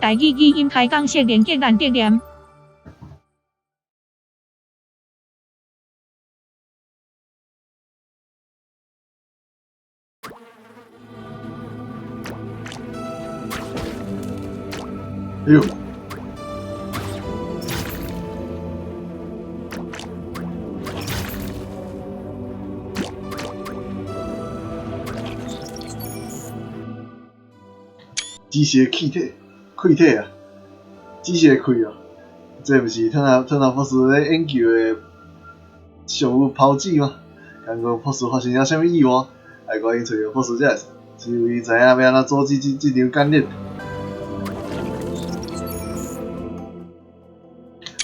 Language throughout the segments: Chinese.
台语语音开讲说连结难得念。哎呦！机械气体、气体啊，机械气哦，这不是特纳博士咧研究的上有抛子吗？刚刚博士发生了什么意外？来，赶紧找着博士才会使，只有伊知影要安怎阻止这场感染。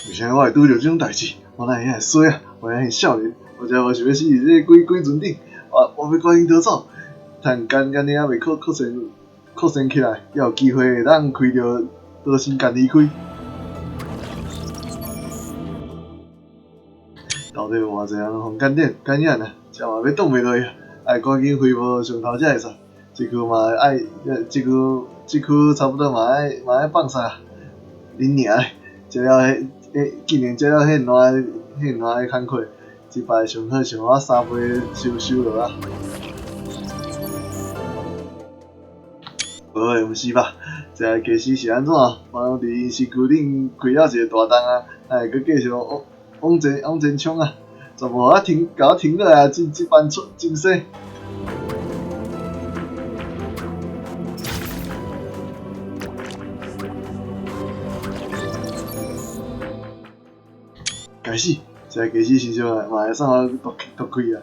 为啥我会拄着这种代志？我哪会遐衰啊？我哪会少年？我才无想要死伫这鬼船顶，我要赶紧逃走，趁干尼还未扩散起来，才有机会会当开着逃生间离开。到底有偌济人互感染啊？这嘛要挡袂落去啊！爱赶紧恢复上头才会使。这区嘛爱，这区差不多嘛爱放杀啊！恁娘嘞！接了竟然接了迄烂的工课，即摆上好像我3倍收落啊！无诶，毋是吧？这个技师是安怎？往伫身躯顶开了一个大洞啊！还会佫继续往前冲啊！全部甲我停落来，这班真细。该死！这个技师身上嘛会送我毒气啊！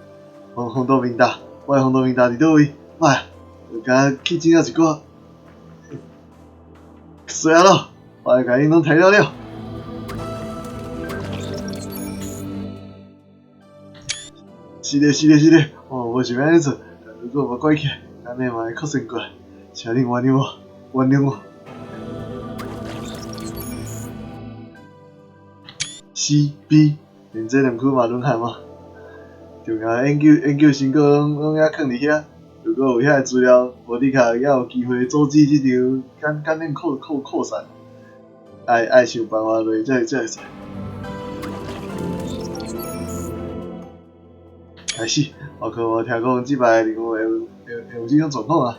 红豆面大，我的红豆面大伫倒位？妈，就甲去整了一个。衰啊咯！我来甲因拢杀了。是的，无想安尼做，但如果我拐起来，安尼嘛会扩散过来，请恁原谅我。CB， 连这2区嘛沦陷嘛，重要研究成果拢还囥伫遐。如果有遐个资料，无伫卡也有机会阻止这场感染扩散。爱想办法落才会使。开始，我靠！我听讲即摆任务会有这种状况啊！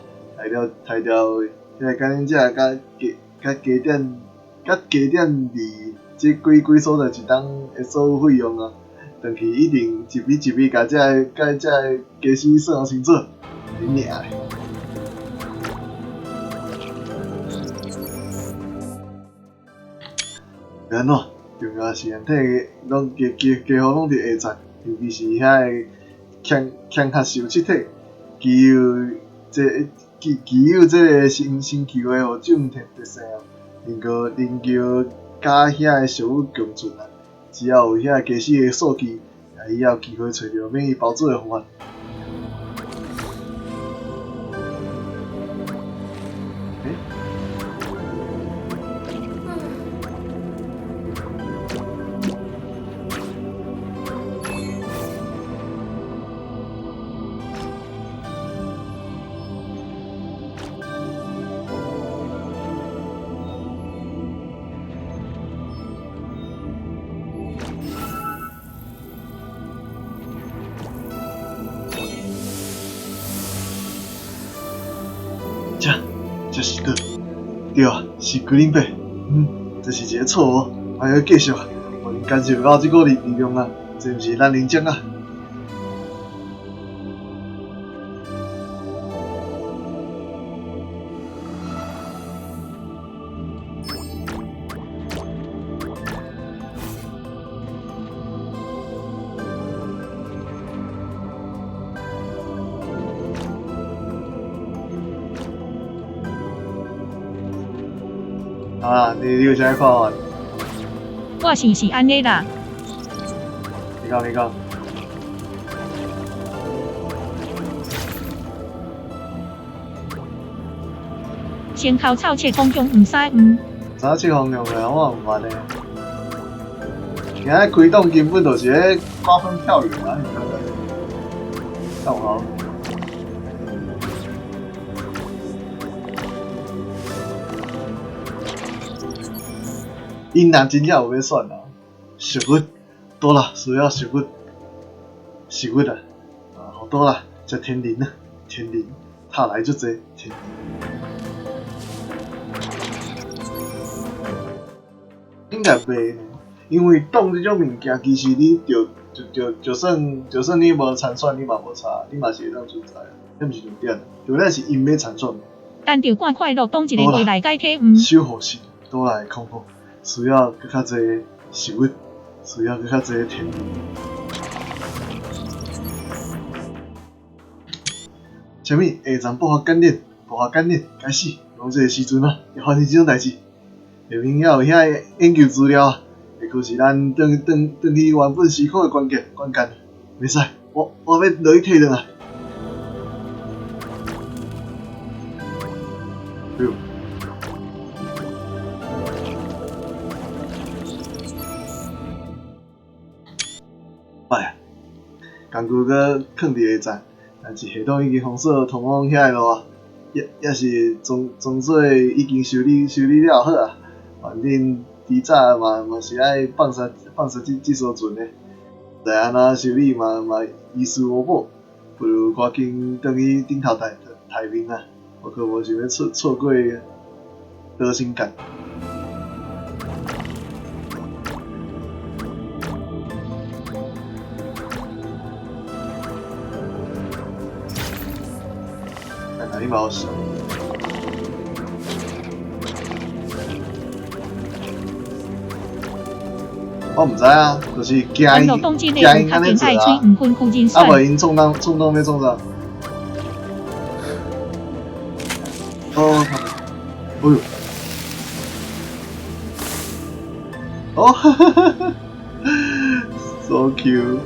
杀掉迄个感染者，甲加点伫这几所在一档的所有费用啊，转去一定一笔甲这个技师算清楚。恁娘嘞！安怎？重要是人体拢几乎拢伫下层，尤其是遐个强核受气体，具有这个新气的互种特性啊，能够甲遐个生物共存啊。只要有遐技师的数据，伊也有机会找到免疫保护的方法。这是对啊，是龟苓白。这是一个错误，还要继续啊！我应感受到这股力量啊，这毋是咱人种啊！啊，你有啥看法？我是安尼啦。你讲。先靠草切方向毋使草切方向的我毋捌嘞。今仔开动根本就是咧刮风跳雨啊！你看看，看我好。因若真正有要选啊，食物多啦，需要食物，食物啊，好多啦，食天灵啊，天灵，他来就这天灵。应该袂呢，因为冻这种物件，其实你就算你无参选，你嘛无差，你嘛是会当存在，这毋是重点，重点是因要参选。单着赶快乐当一个月来解体守护神倒来恐怖，需要更较侪食物，需要更较侪天然。前面下站爆发感染，开始，拢这个时阵啊，会发生这种代志。下面也有遐研究资料啊，会可是咱转去原本思考的关键，袂使，我要落去摕转来。哎呦！歹啊，工具搁放伫下站，但是系统已经封锁通往遐个路啊，也是装水已经修理了好啊。反正迟早嘛是爱放杀这艘船的，知安怎修理嘛于事无补，不如赶紧转去顶头台面啊！我可无想要错过德兴港。看哪里嘛有想。我毋知啊，就是惊因安尼做啊，啊无因冲动要创啥？哦，哎呦，哦，哈哈哈哈 ，so cute。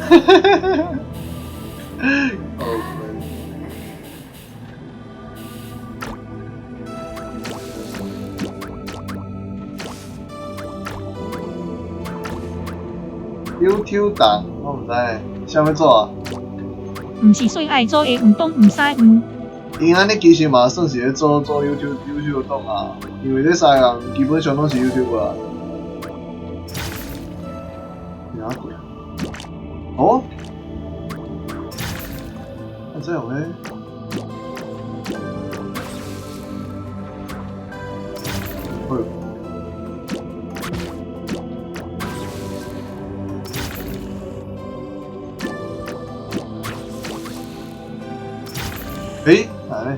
哈哈哈哈哈！好烦。YouTube 档，我毋知，啥物做啊？毋是说爱做的，毋当毋使因安尼其实嘛算是咧做 YouTube 档啊，因为这三个人基本上拢是 YouTube 啊。哪鬼啊？哦，啊这样咧？哎呦！诶，哪咧？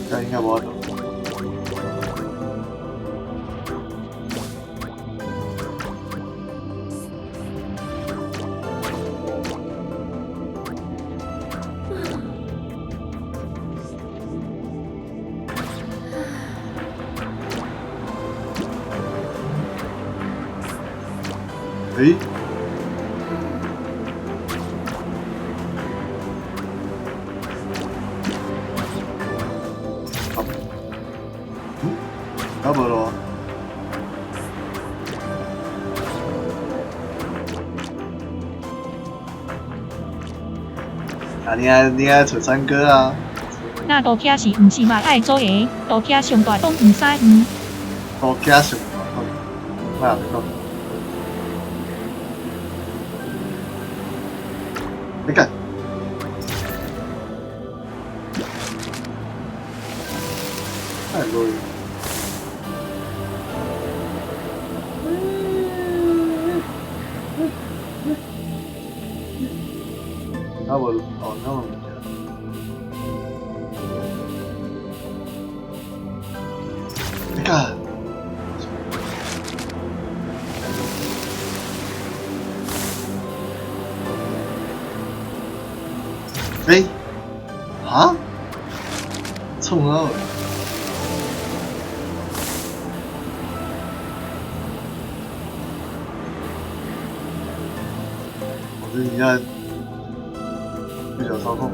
这应该无法度。诶？啊无咯。啊，你爱出山歌啊？那道徛是毋是嘛爱做的？道徛上大当毋使道徛上大档，我也袂讲。你干？太累。啊无，哦，那么物件。哎、啊？冲啊！我这一下不想操控。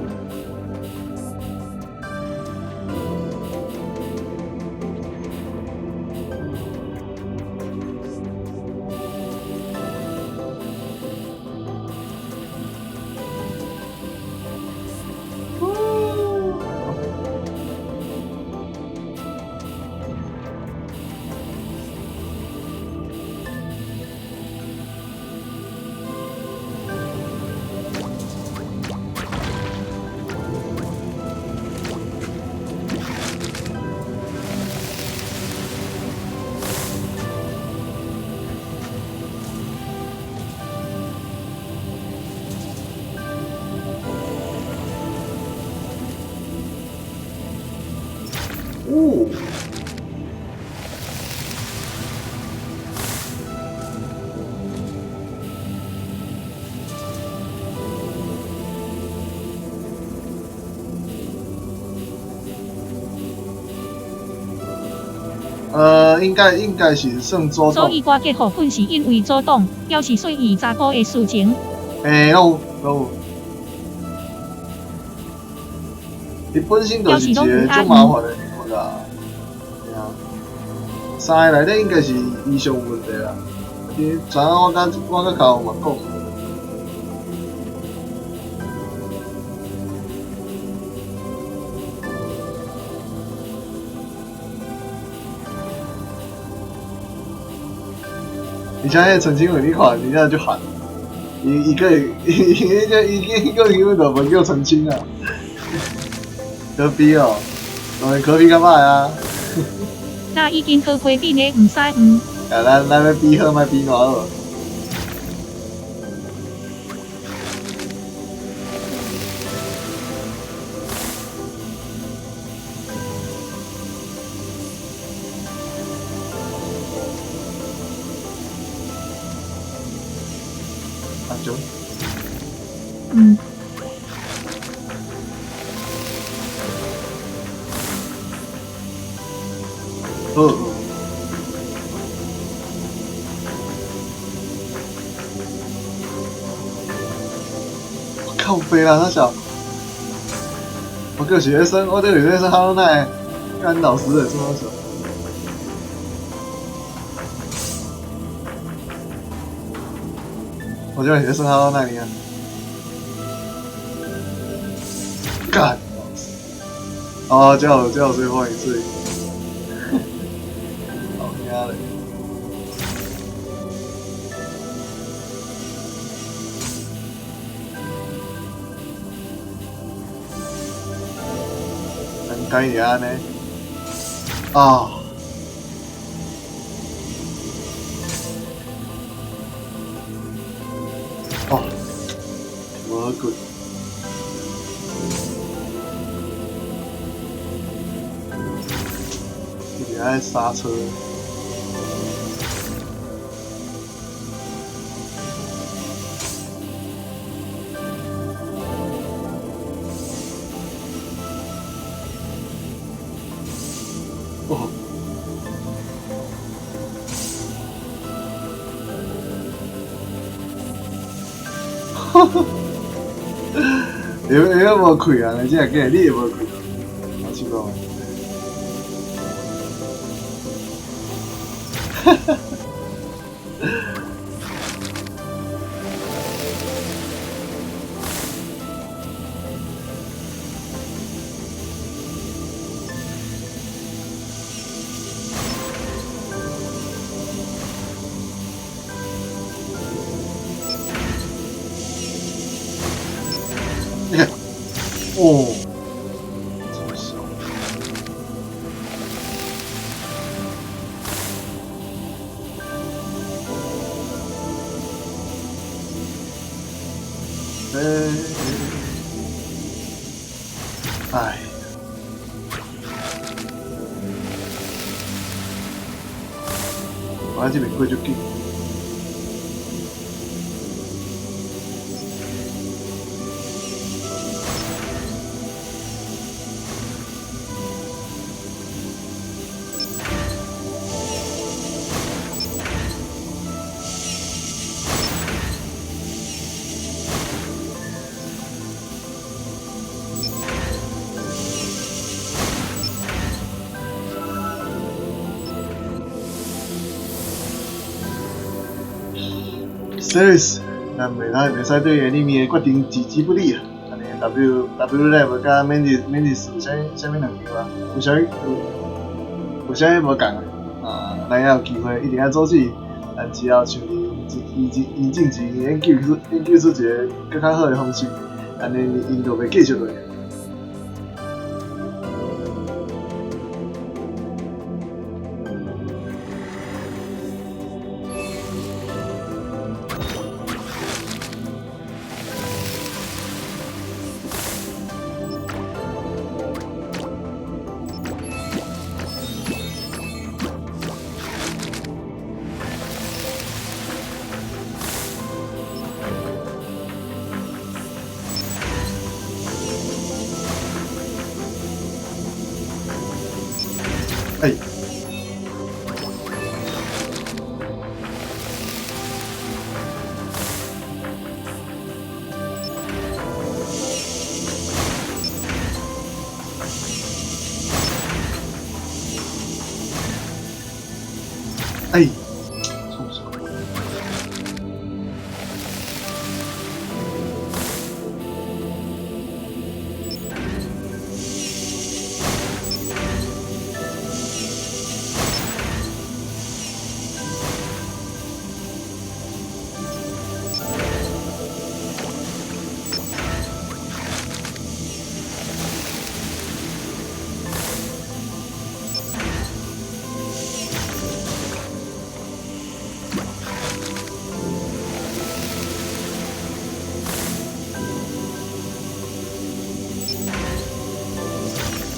哦，应该是算主动。所以我结互阮是因为主动，要是顺伊查甫的事情。拢，伊本身就是一个足麻烦的人物啦。对啊，三个内底应该是以上有问题啦。你昨下我甲教嘛讲。而且迄陈清伟，你看人家就喊，伊个根本就无叫澄清啊，可比哦，当然可比较歹啊。那已经去规定的，毋使毋。啊，咱要比好，莫比偌好。啊，就。靠背啦，他小。我个学生，我这个学生好耐，干老师的这么久。我这个学生好耐，你看。干！哦，叫我最后一次。好妈的！能改一下呢？啊！哦，我滚！一直在刹车。哦。哈哈，你无开啊？你真系假？你也无开，好奇怪。哈哈。哦，这么小。哎，我这边过就紧。，Series，咱袂使对 Anime 的决定置之不理啊。安尼 W Lab 甲 Mantis 有啥物两条啊？有啥无共啊？咱要有机会一定要做起，但只要像伊进前研究出一个更较好的方式，安尼因就袂继续落。哎，哎，冲手！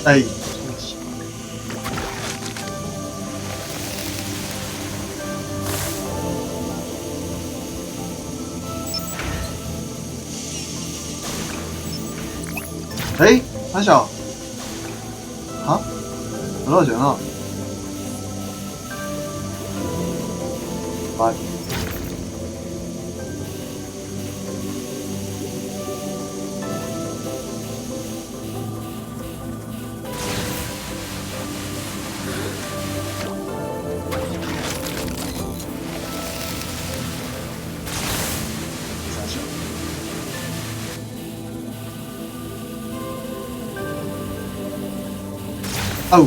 哎，哎，阿小，啊，有多少钱啊？啊，三小，哦。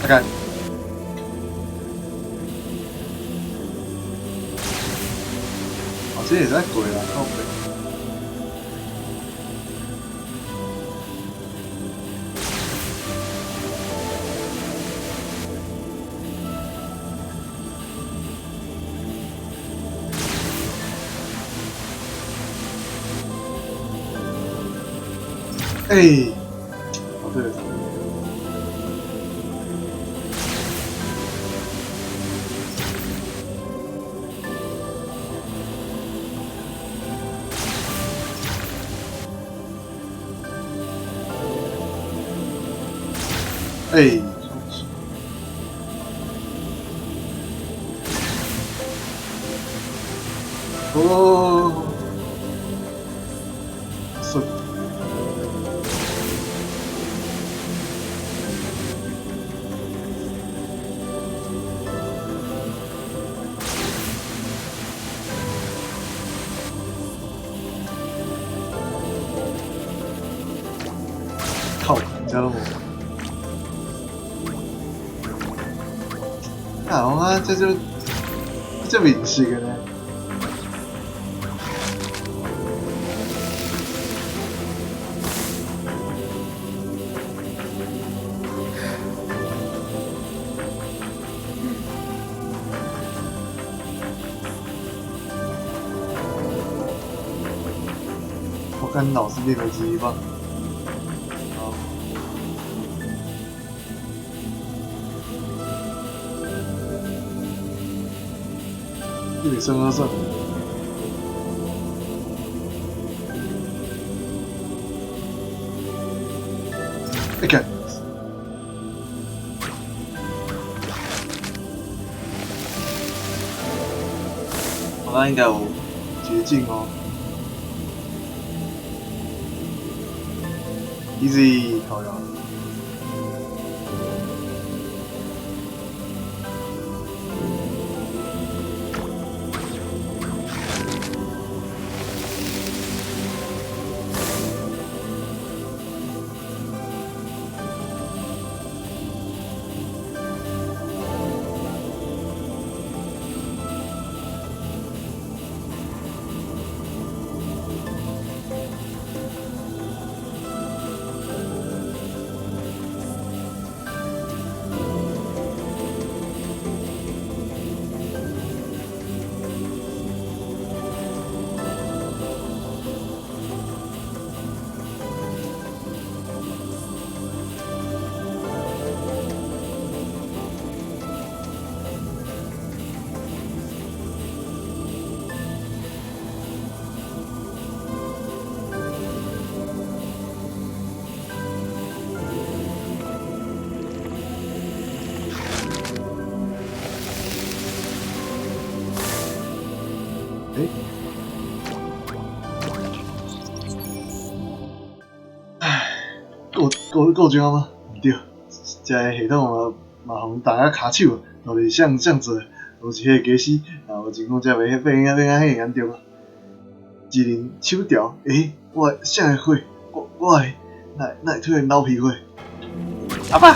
大概，哦，这也在鬼啦，靠北。哎，哦对了，哎，哦，是，靠，加了我。啊，我看这明显的呢。我干扰是练的之一吧。好，1比2胜。你看，我刚应该有捷径哦。Easy， 好呀。够钟吗？毋对，这个系统嘛互大家卡手，到底像做，都是迄个假死，然后情况才袂变啊遐严重啊。一人手调，我啥会火？我会哪会突然流鼻血？阿爸！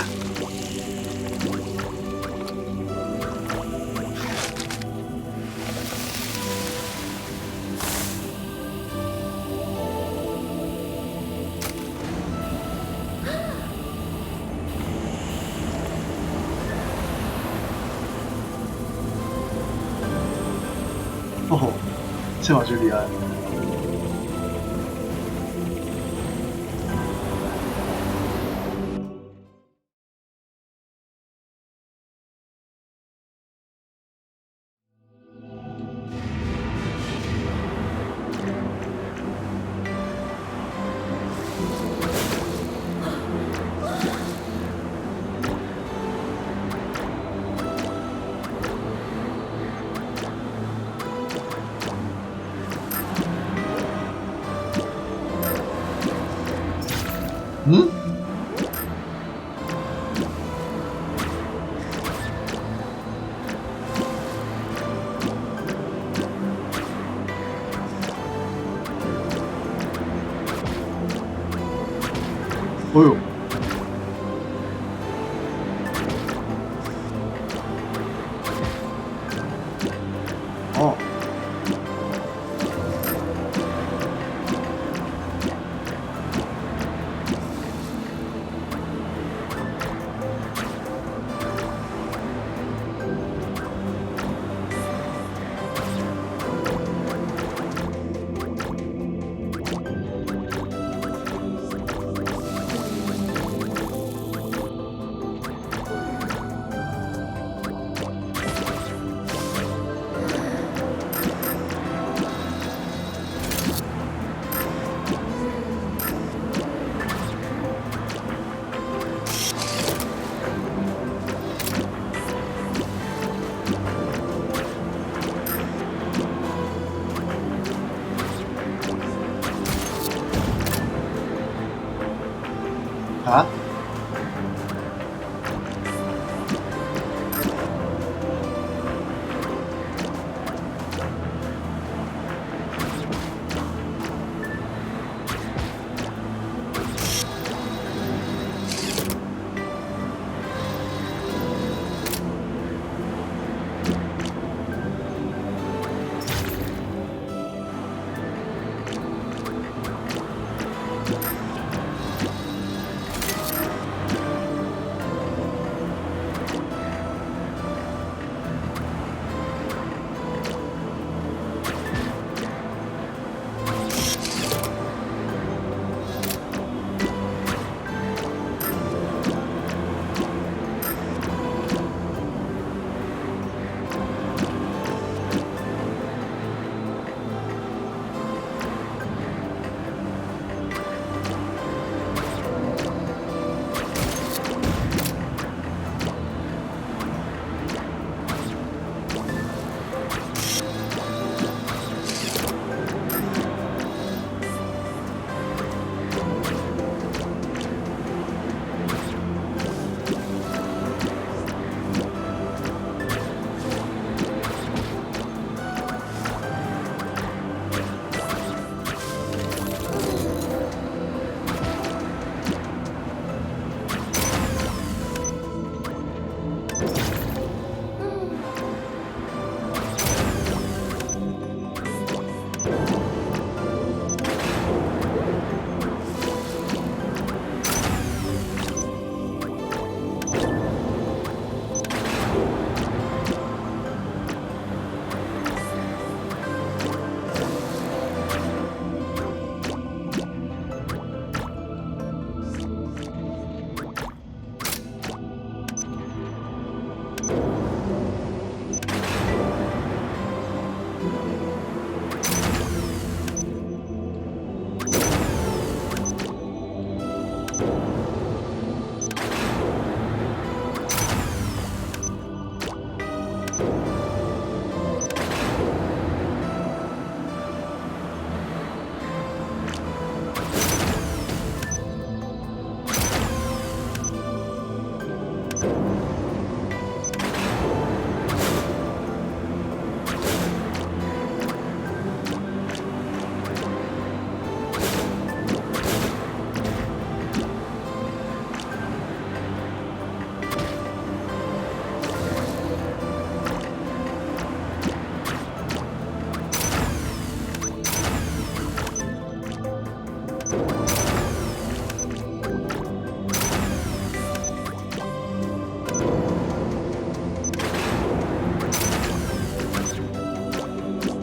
哦，这把就厉害。嗯？哎呦！哦。啊？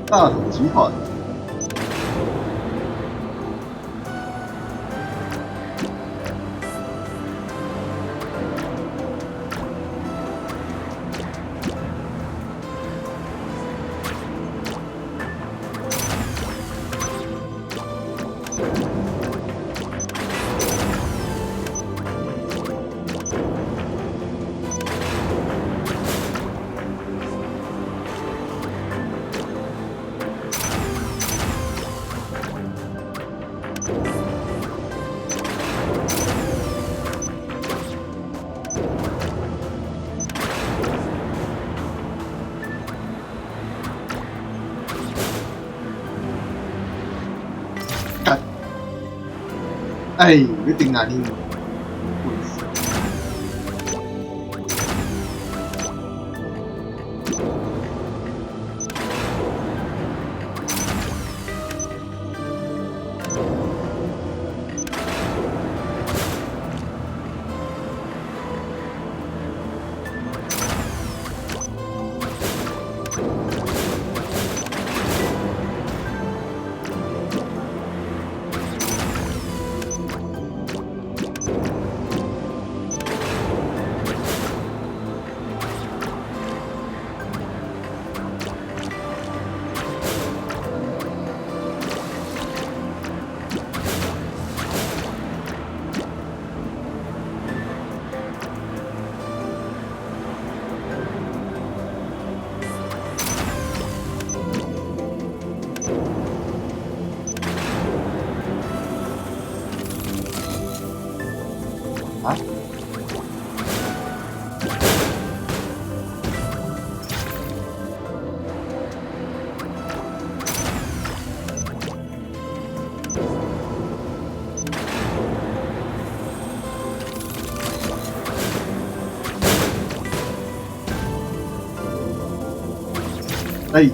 大统集团。哎，你顶哪里？啊？哎。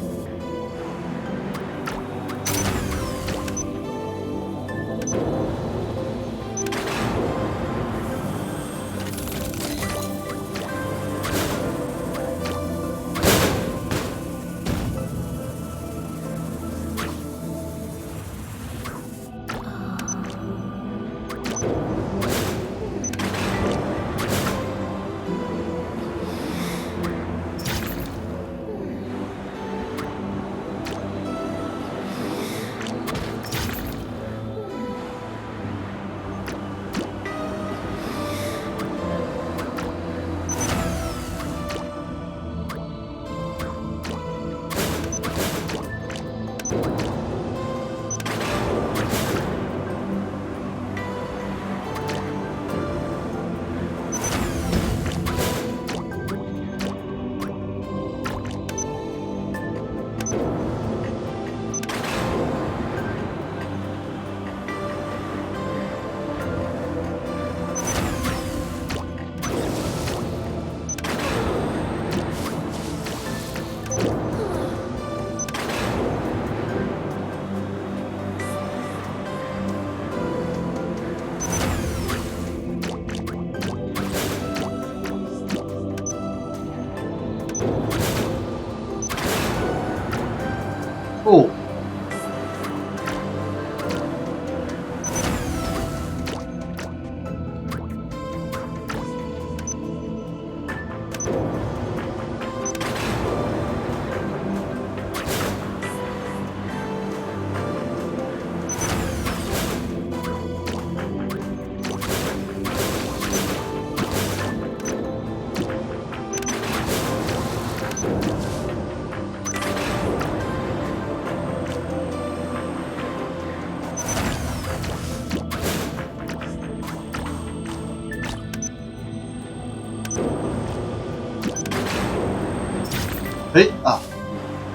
嘿啊，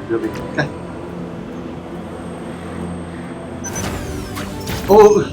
有被干。哦，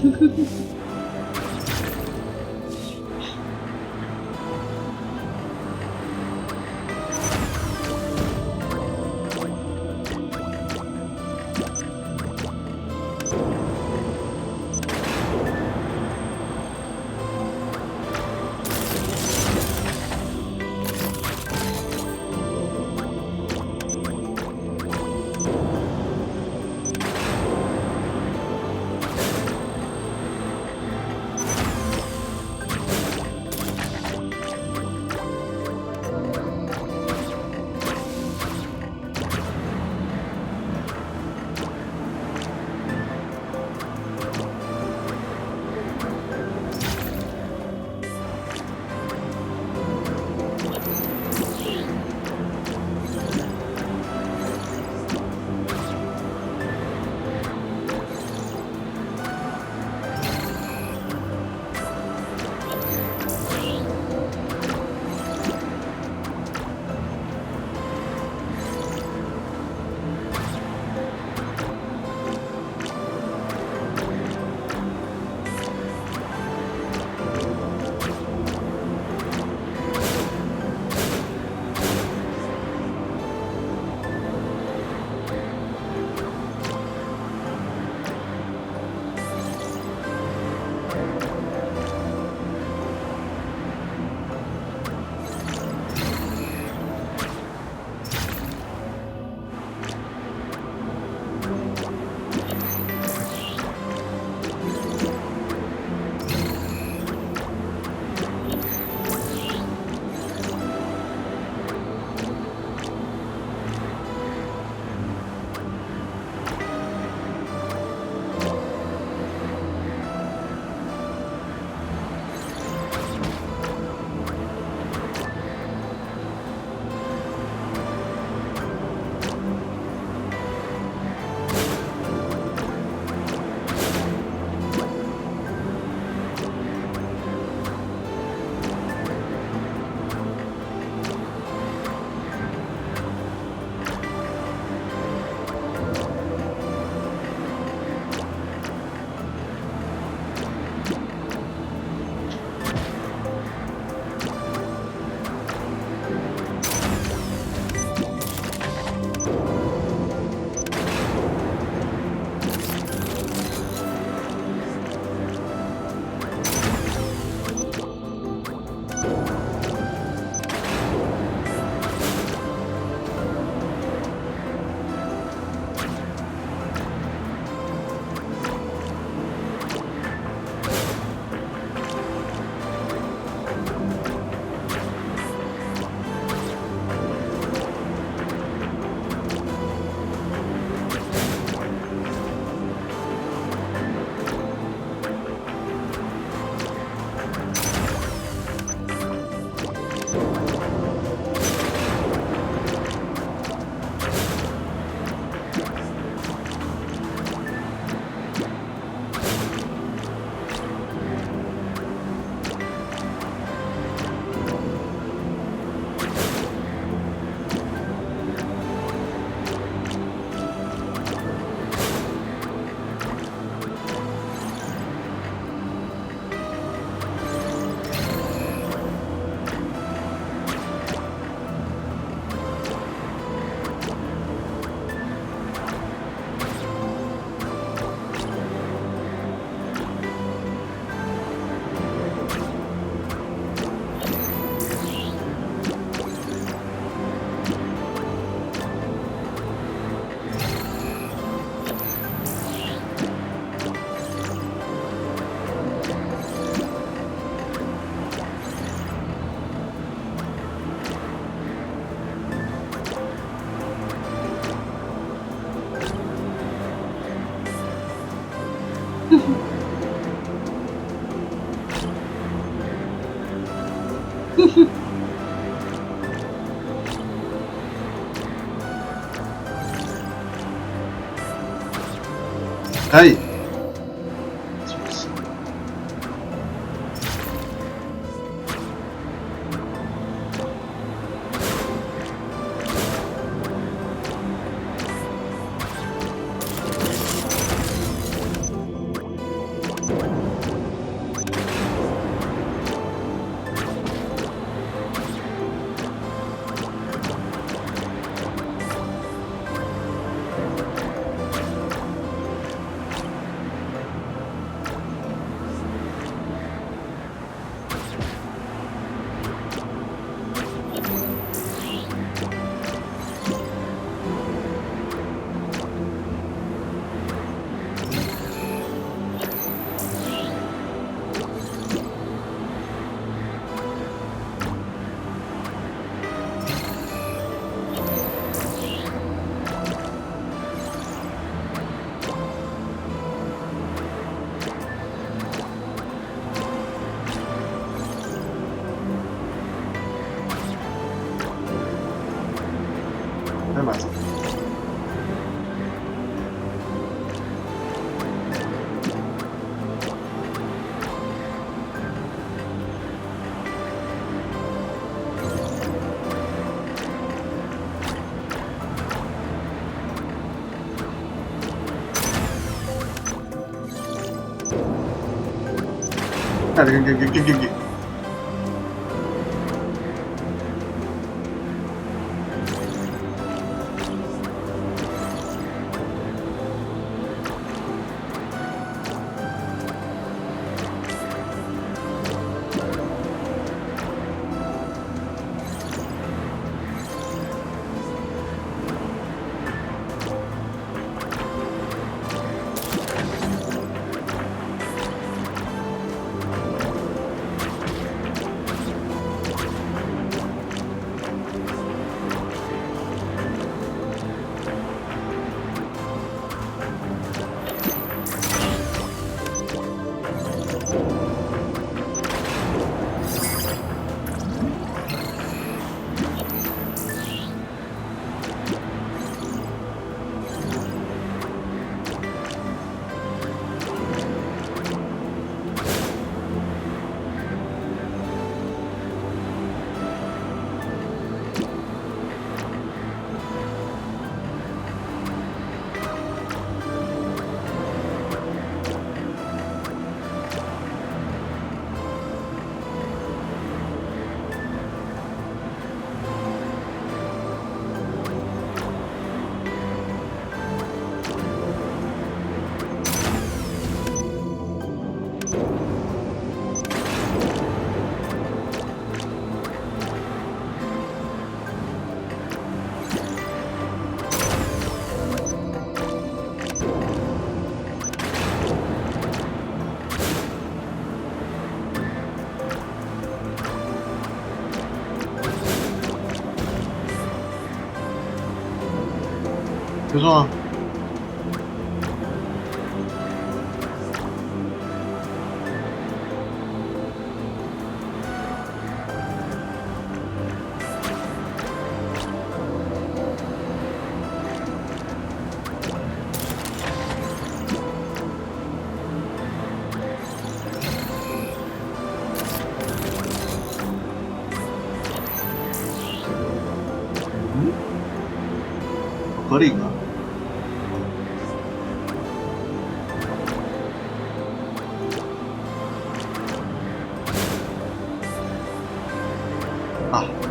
はい 맞아. 경기. 교수아. 거리인가? 아.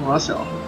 我小。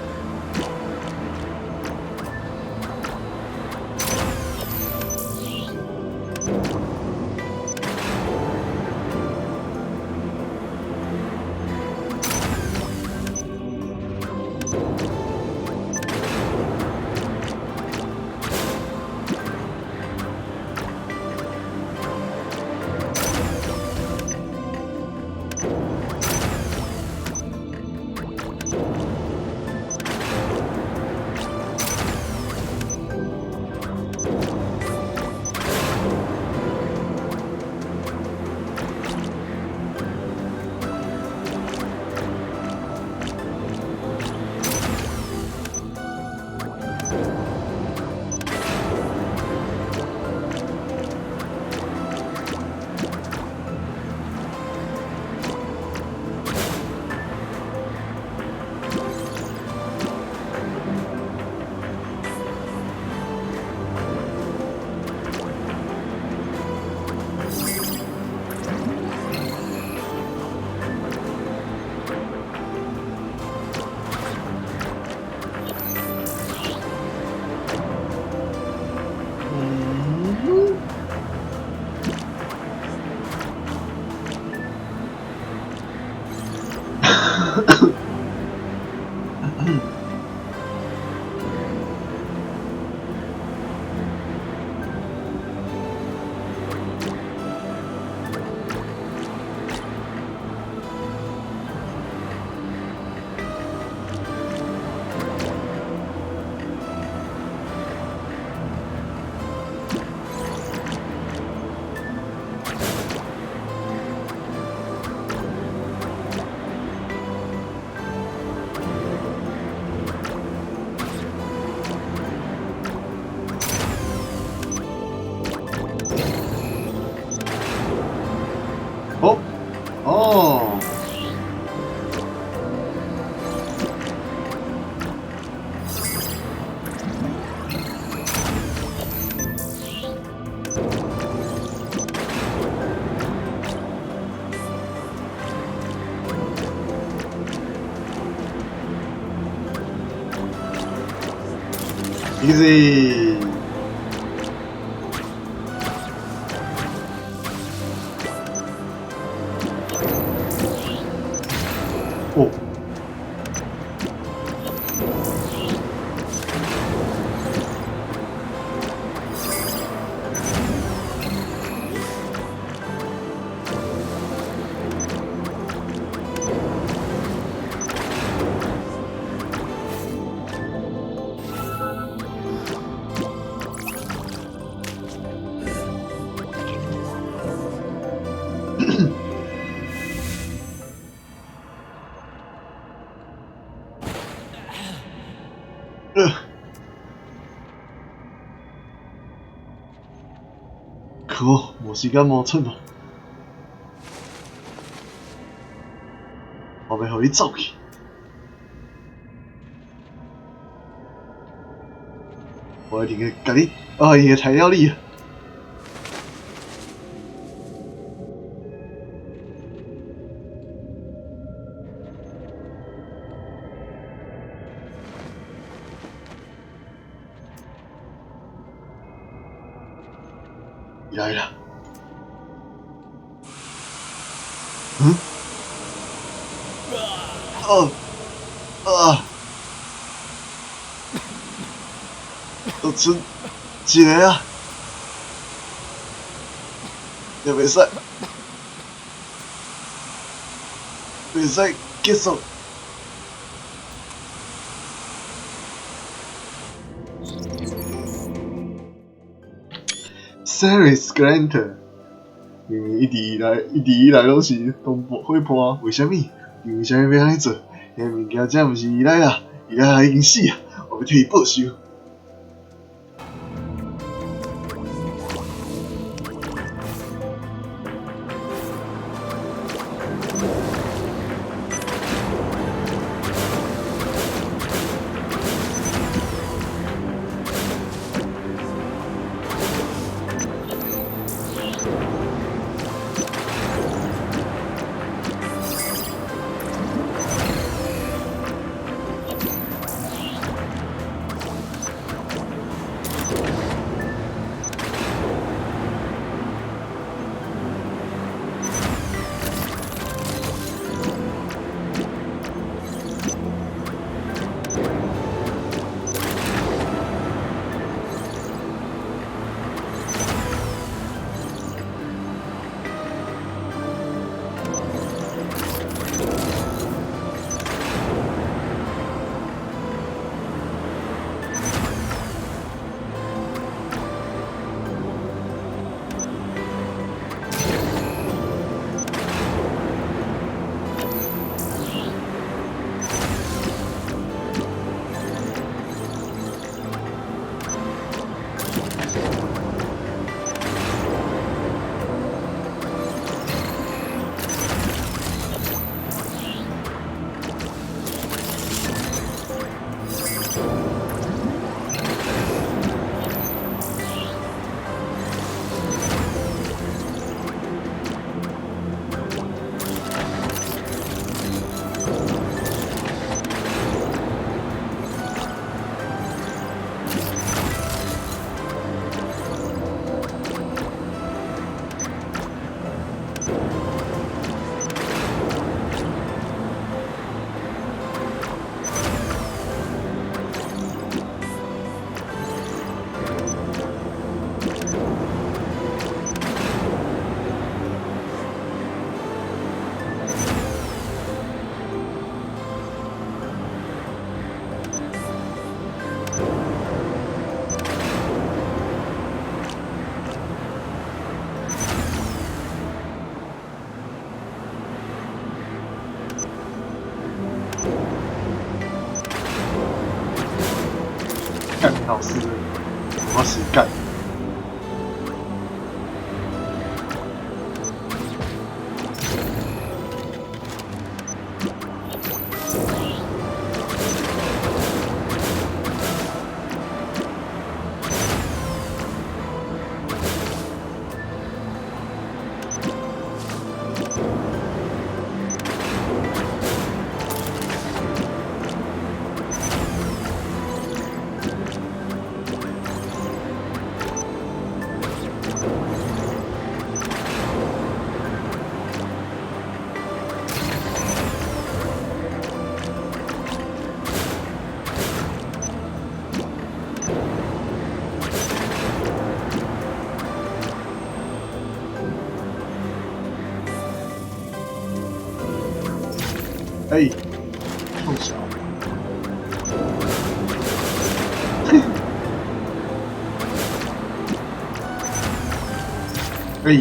，easy。哦。可恶，无时间磨蹭啊！我要互伊走去。我一定会甲你伊会杀了你啊！来了。嗯？哦，啊！都剩一个啊，也袂使，袂使结束。Series Grant， 明明一直以来拢是东部火破，为虾米？因为虾米要安尼做？迄物件真毋是伊来啦，伊来已经死啊！我要替伊报仇。干老师，我是干。哎，臭小，哎，哎，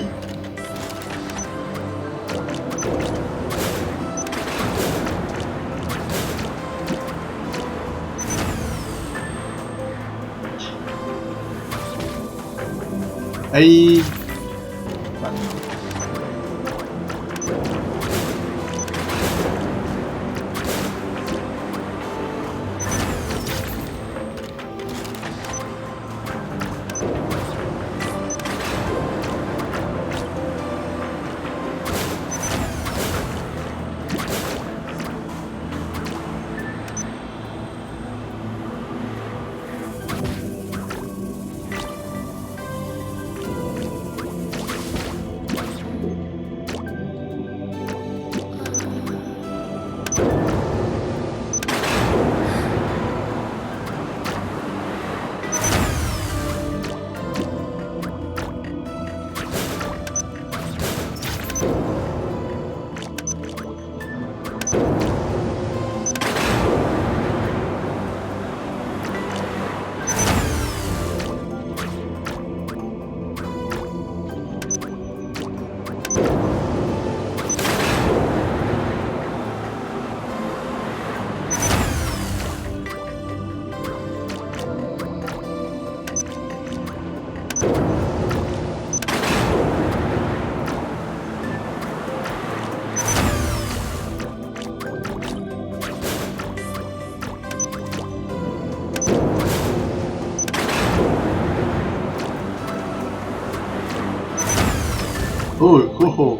哦吼吼，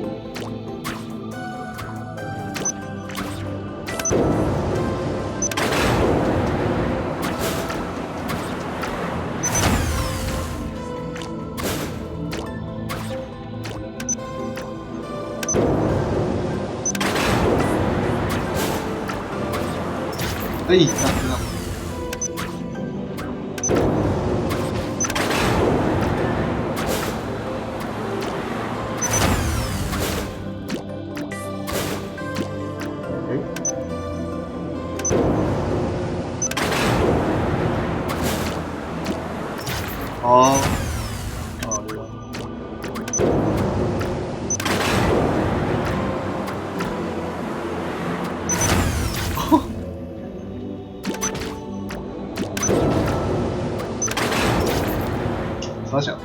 哎，大哥，哎，哦，哦，对了，傻小，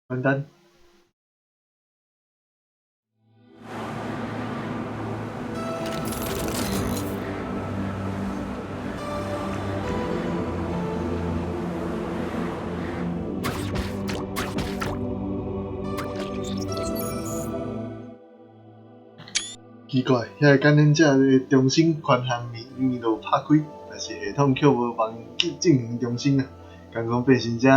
完蛋，奇怪，遐个感染者的中心权限明明就拍开，但是系统却无帮进行中心啊。刚刚变成这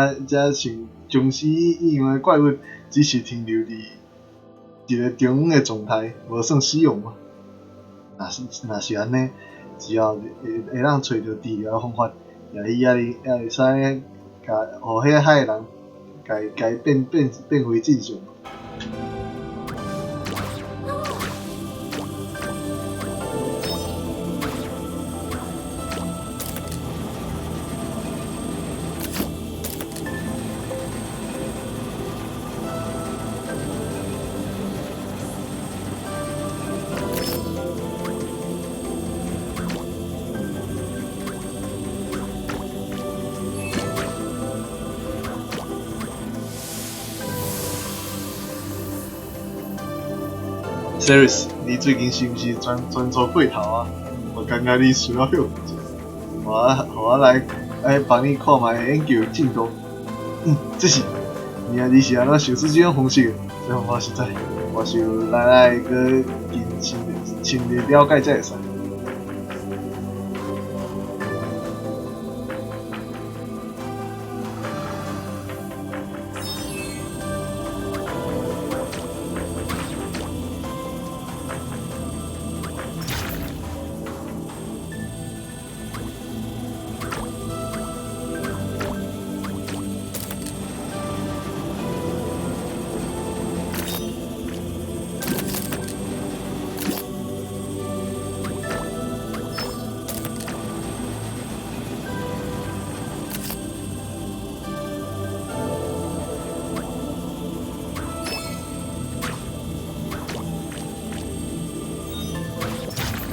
像僵尸一样的怪物，只是停留伫一个中央的状态，无算死亡嘛。若是安尼，只要会当找到治疗的方法，也会使甲互遐海的人，甲伊变回正常。Series， 你最近是毋是专做过头啊？我感觉你需要休息。我来帮你看卖研究进度。这是，你是安怎想出这种方式？这方法实在，我想来个深入了解才会使。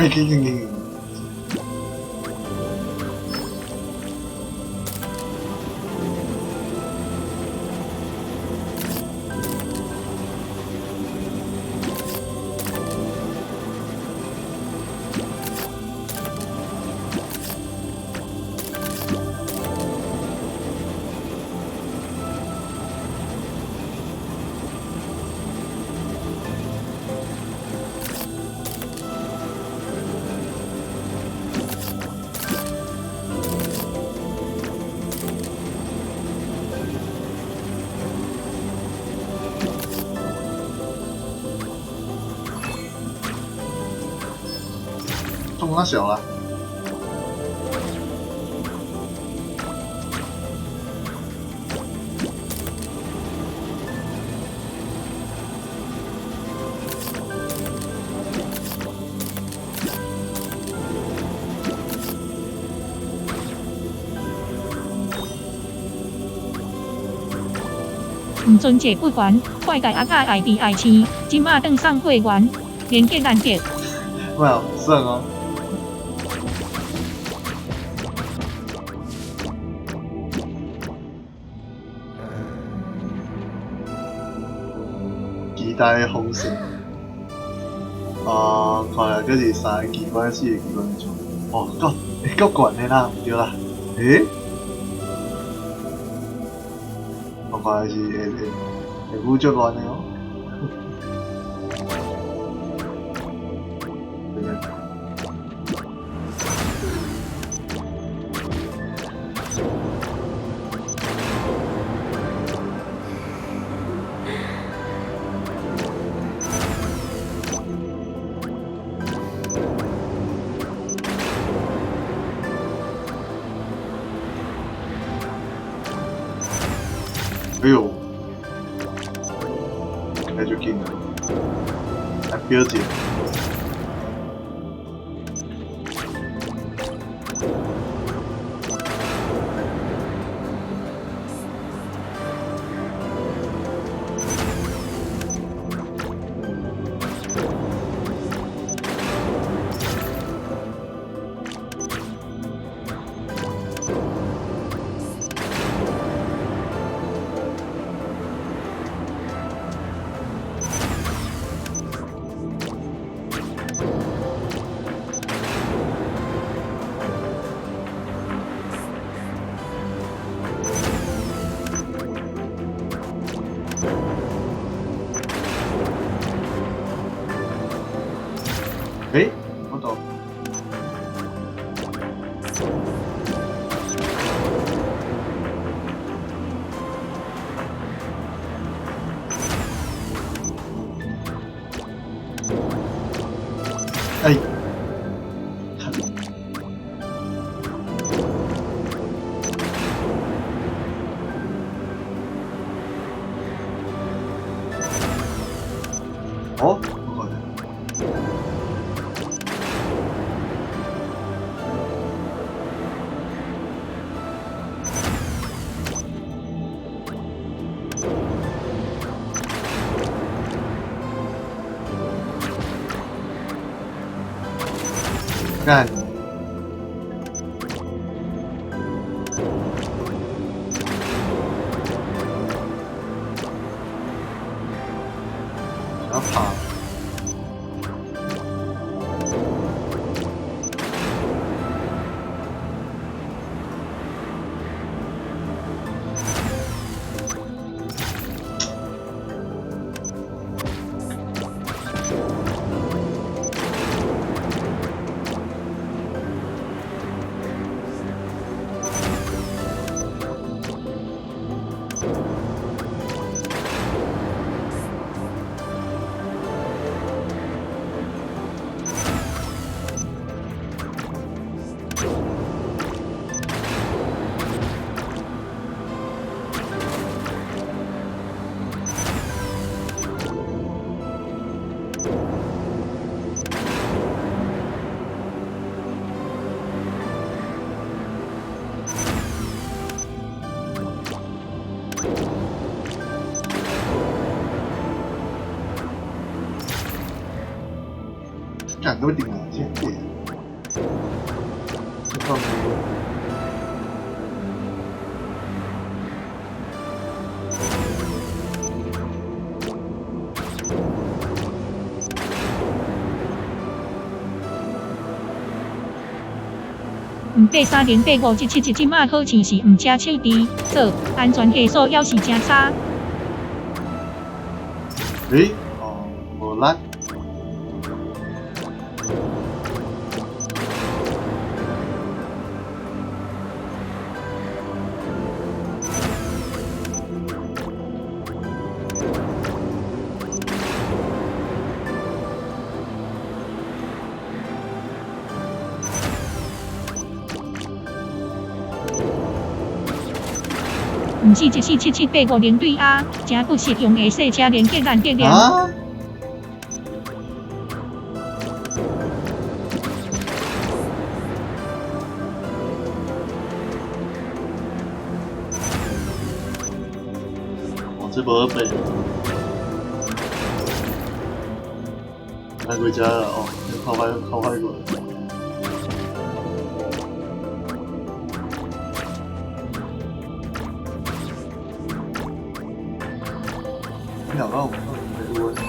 给。冲他小了。唔准借不还，快改阿甲 ID 爱青，今马登上会员，连结难点。没有，算哦。期待的风声。看来这是3个机关4个机关的种。够悬的啦，对啦。我看来是会武足乱的哦。哎呦，那就紧了，还标记。我懂。哎，看，哦，不可能。干，要跑。干都顶了，先点。放飞。583.8577即马好像是毋正手机，做安全系数要是真差。哦，无力。毋是1477850对啊，真不实用的细车连接难得了。啊！哦，这无背。来回家了哦，靠快过。想到我没问题。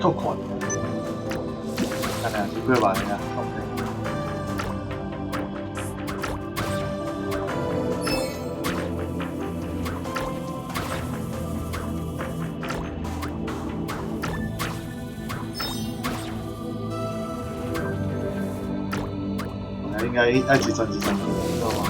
够快，看看是几万呀？应该爱几张，知道吗？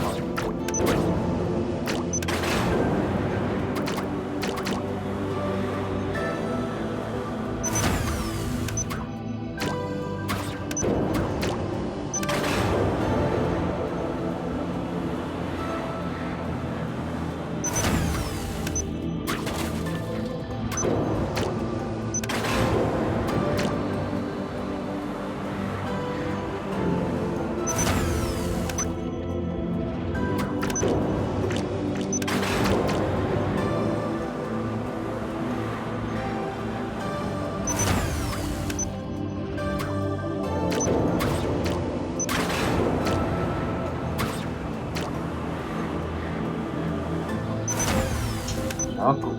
打鼓。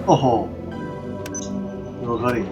哦吼，有可能。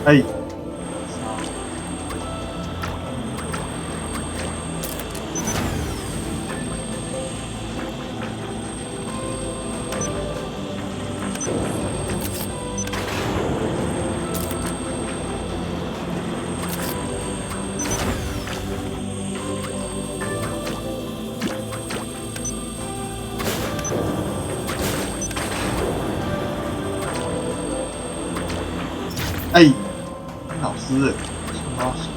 哎，哎、老师，老师，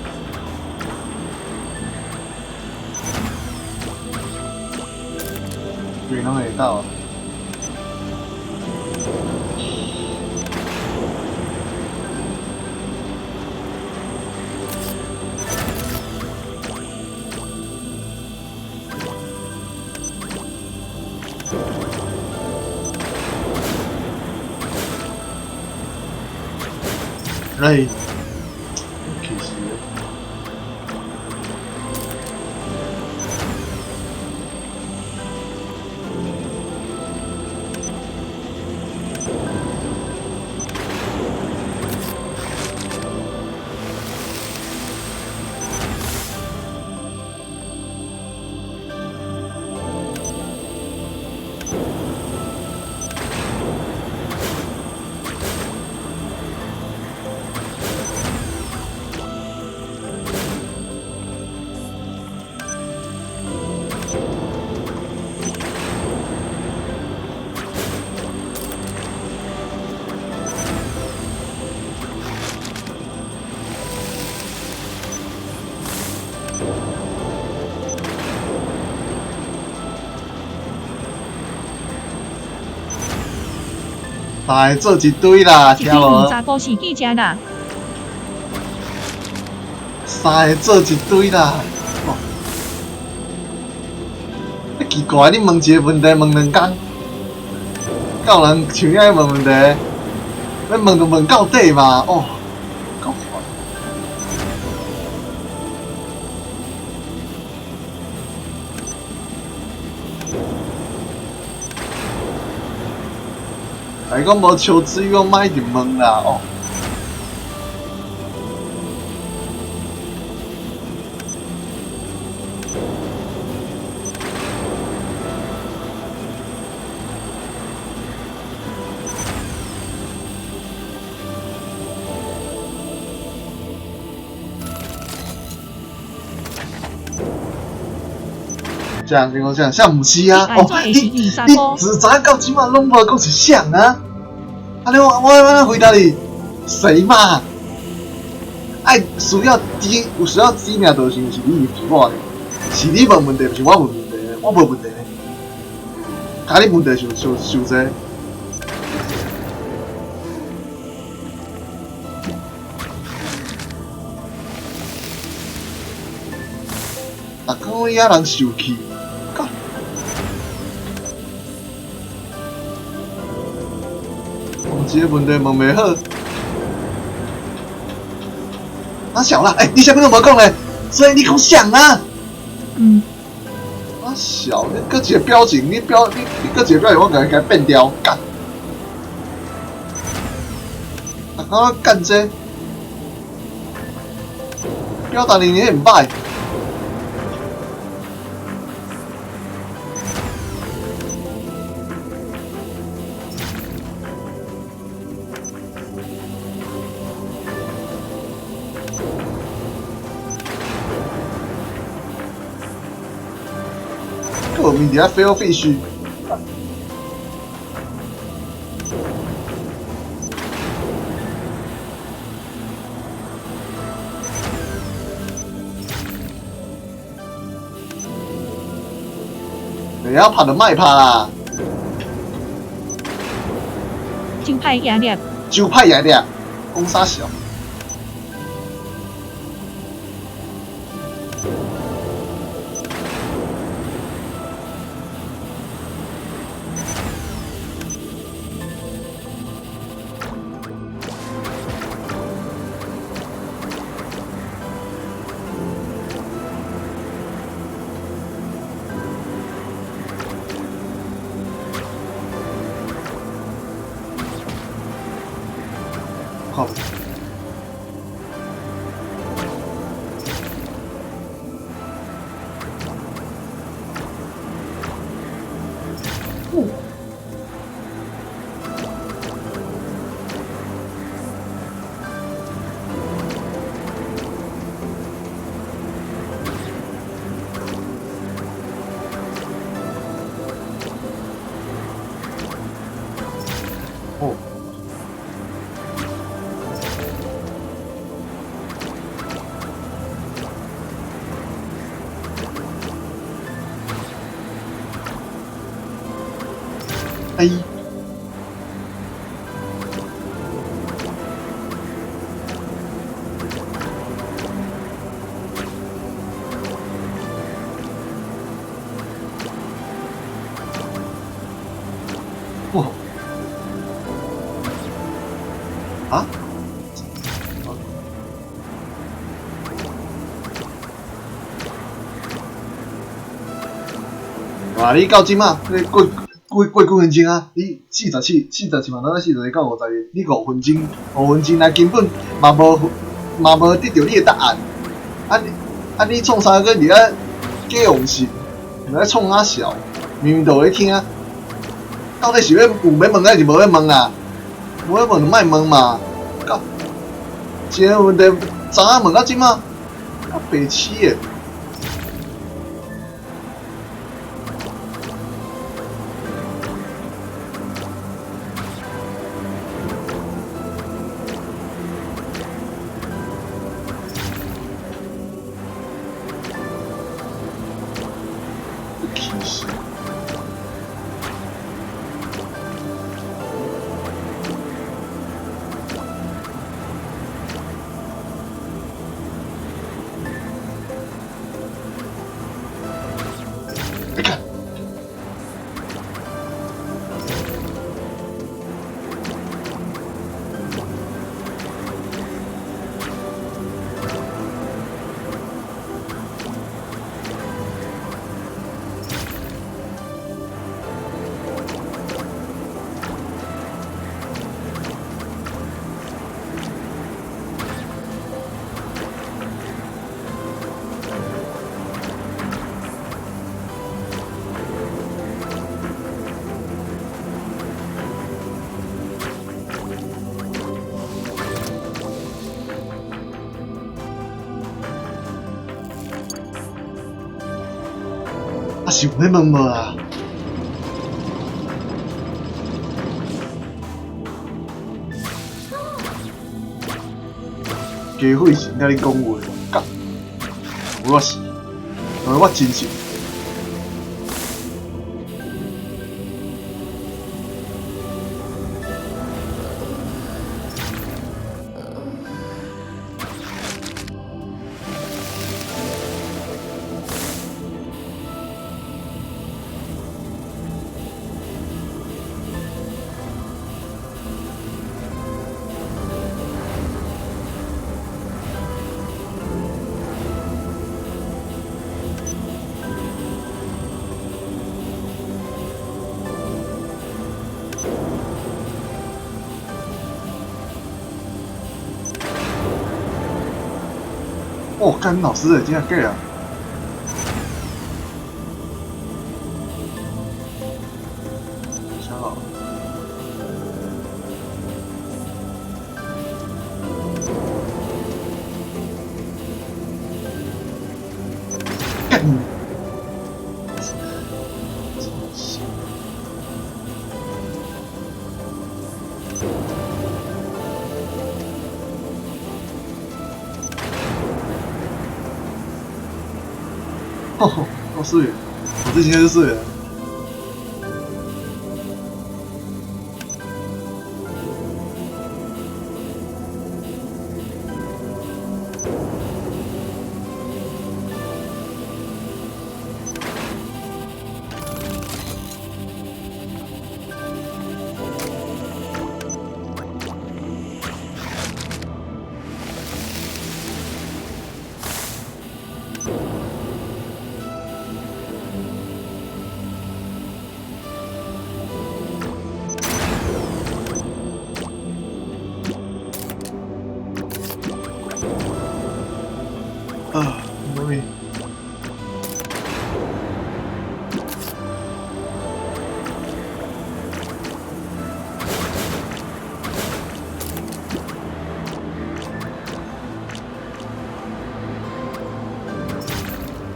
对，拢会到。哎，可惜了。来做一堆啦，听一堆无？查甫是记者啦，三个做一堆啦。哦，你奇怪，你问一个问题问2工，有人像你问问题，你问就问到底嘛？哦，够烦。来讲无求知欲，莫一直问啦，哦。这样跟我讲，像唔是啊？哦，你自早到即马拢无讲是像啊？啊，你我回答你，谁嘛？爱需要有需要知名度是你是我呢？是你问问题，不是我问问题，我无问题呢。甲你问题受济。啊，讲遐人受气。这个问题问袂好，啊小啦，你啥物都无讲咧，所以你讲想啊。啊小，你搁一个表情，你搁一个表情，我甲变掉，干。啊，我干这，表达能力很歹。我面底下 fail fish， 你要拍就卖拍啦，就派压力，就派压力，讲啥小？靠！哎。哇！啊？哇！你到即马，你过几分钟啊？你47万，咱40到50个，你5分钟来根本嘛无得到你的答案。你创啥个伫遐假用心？你咧创啥笑？明明就有咧听，到底是要问还是无要问啊？无要问就莫问嘛。一个问题昨仔问到即马，白痴诶！气死！你看，是有要问无啊？加费时甲你讲话，干！我是，我真是。哦，干老师的真假啊！想好了。干！哦，是元，我这今天是4元。啊，妈咪！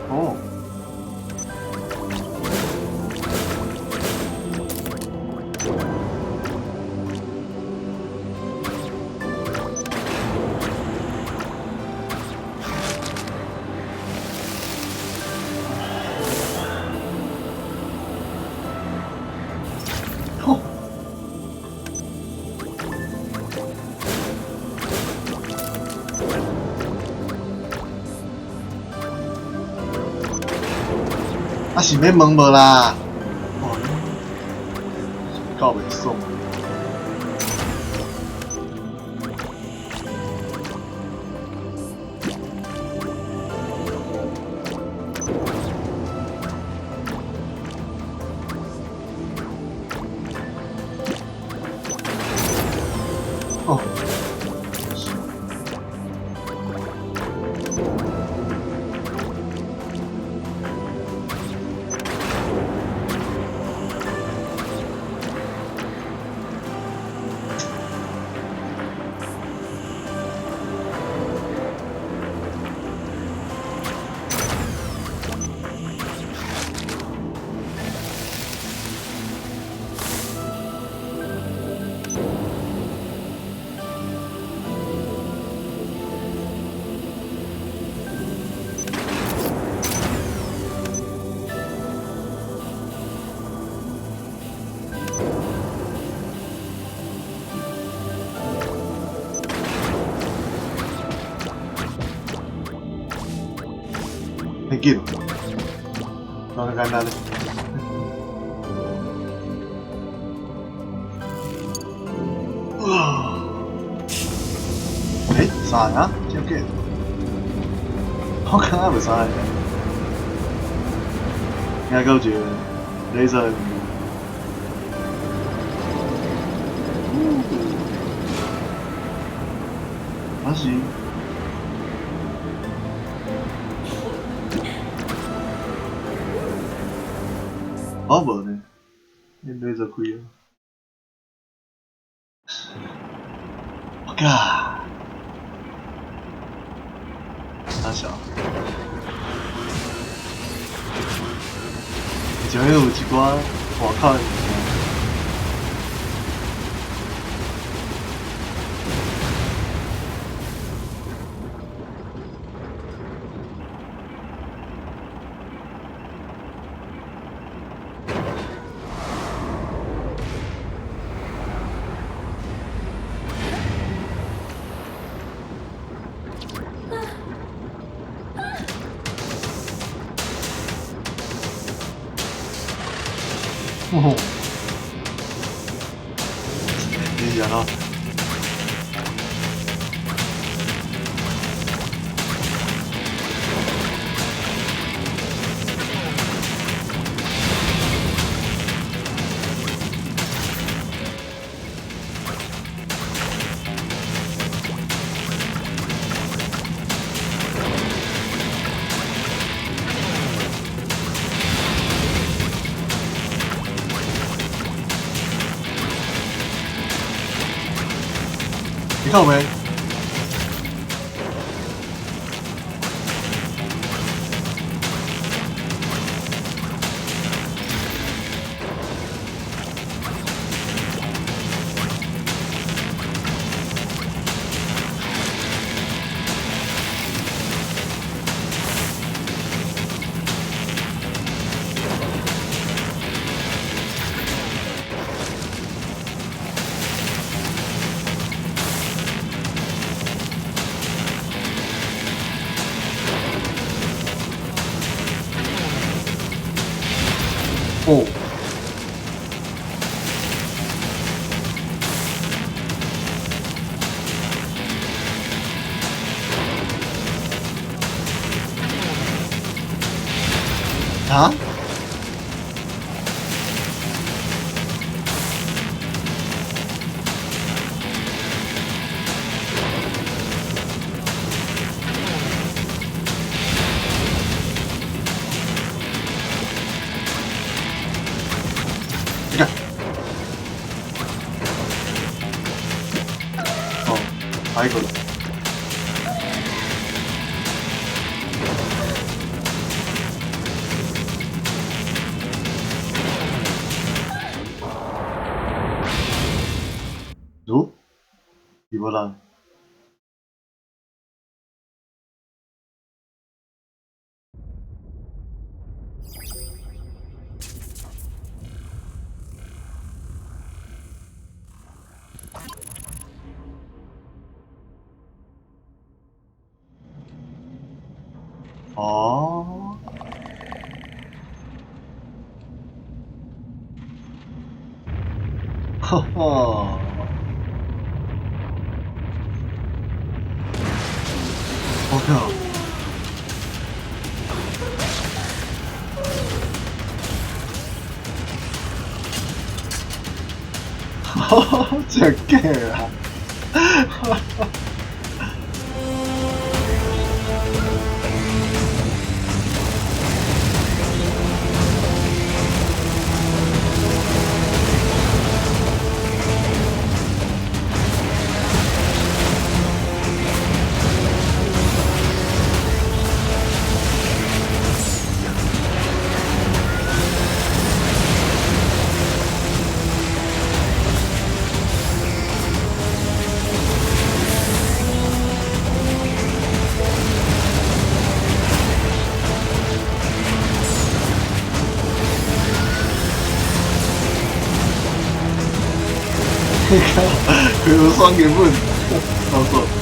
哦。啊是免问无啦。哦，搞袂爽。哦。很紧，那很简单的。哇！诶，啥呀？这个，我刚刚没啥呀。应该够绝，雷神。还行。我无呢，你雷神开啊！我靠！大小，前面有一寡外口的物件。哦，你讲了。你看我没？哦。啊？你看。哦，还有一个。哦，你不让。哦。 허허. 어휴. 작게라. 그래도 쌍개문 없어.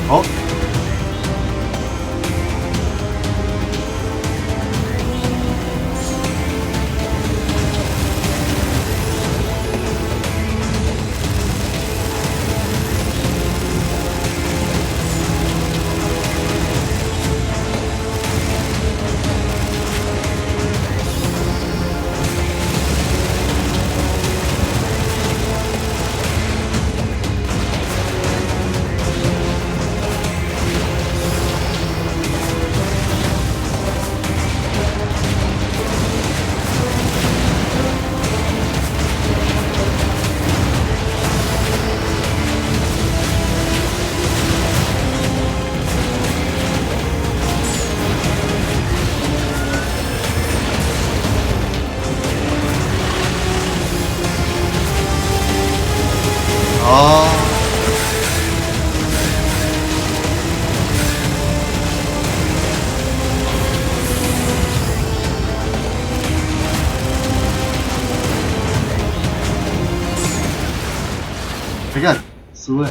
어? 아. 잠깐, 수고해.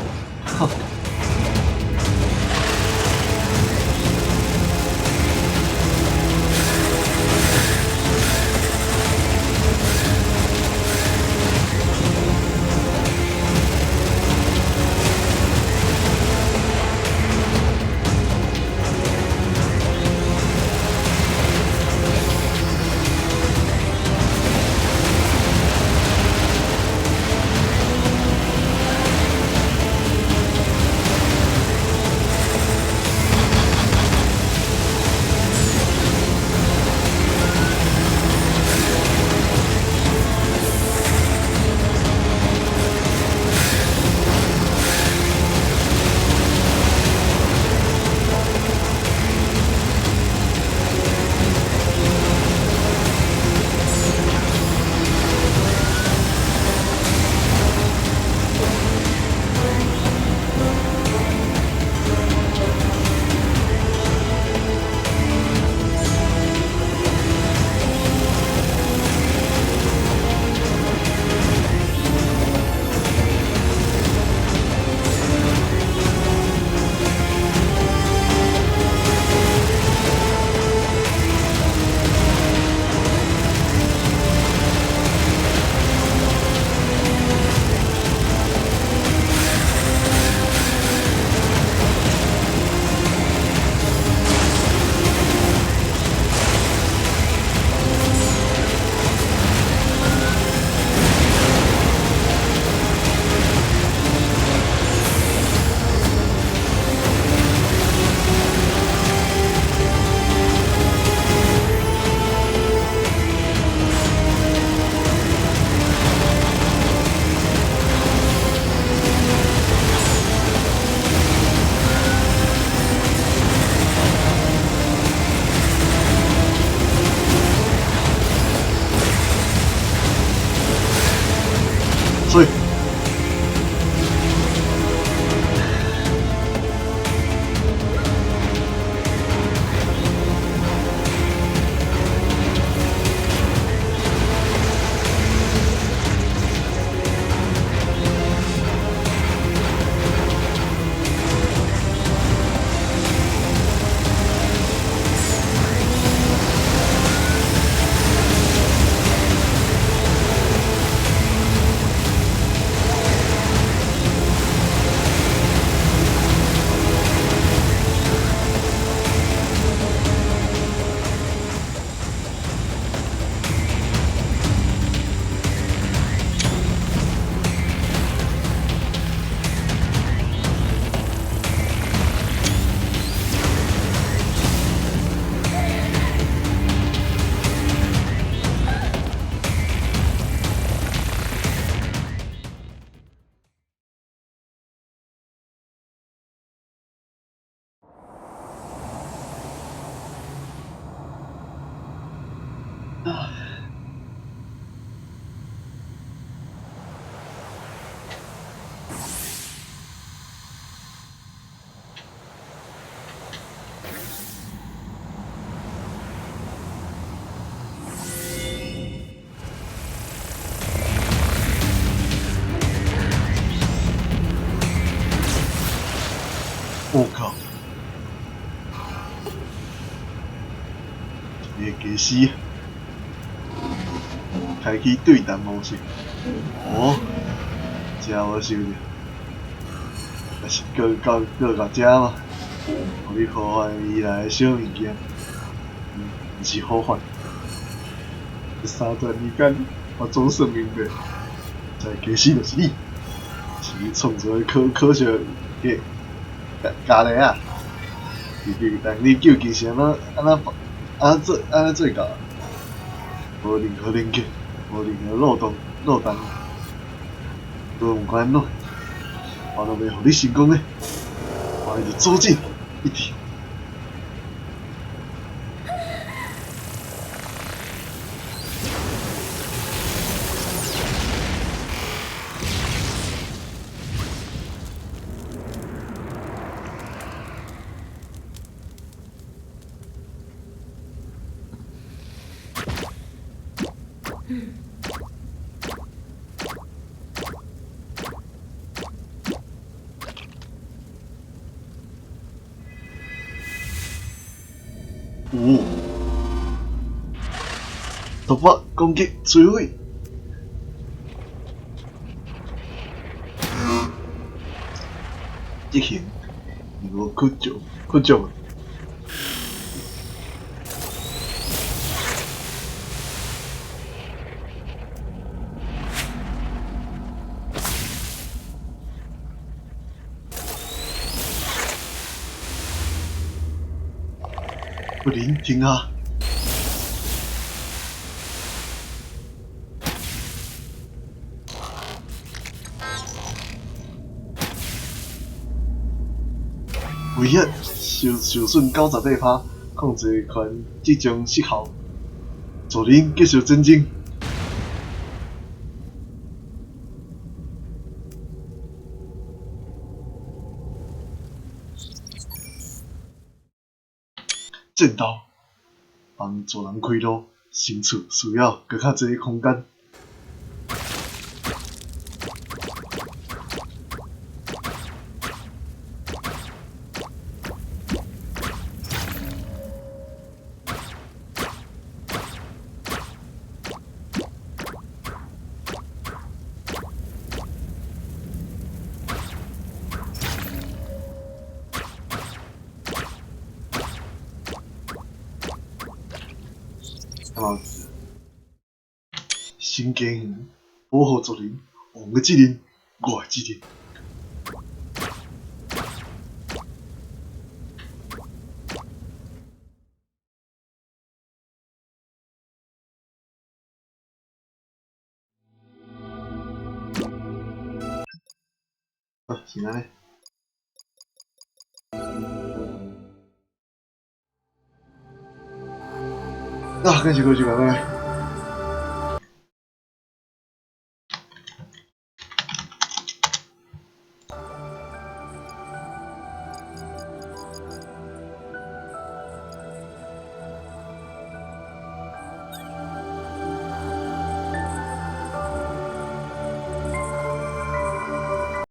我靠！一个假死，开启对弹模式。哦，真好受着。但是搁到遮嘛，互你呼唤未来的小物件，毋是呼唤。300年间，我总算明白，这假死就是你，是你创造的科学嘅家庭啊！但你究竟是安怎做到？无任何连接，无任何漏洞，无管喏，我都袂互你成功的，我一直走进，一直。突发攻击摧毁。一行如果哭救。不灵，停啊！唯一受损98%，控制权即将失效，祝您继续前进。剑道帮助人开路，身处需要更较侪空间。新家园保护族人，王的责任，我的责任。是安尼。继续。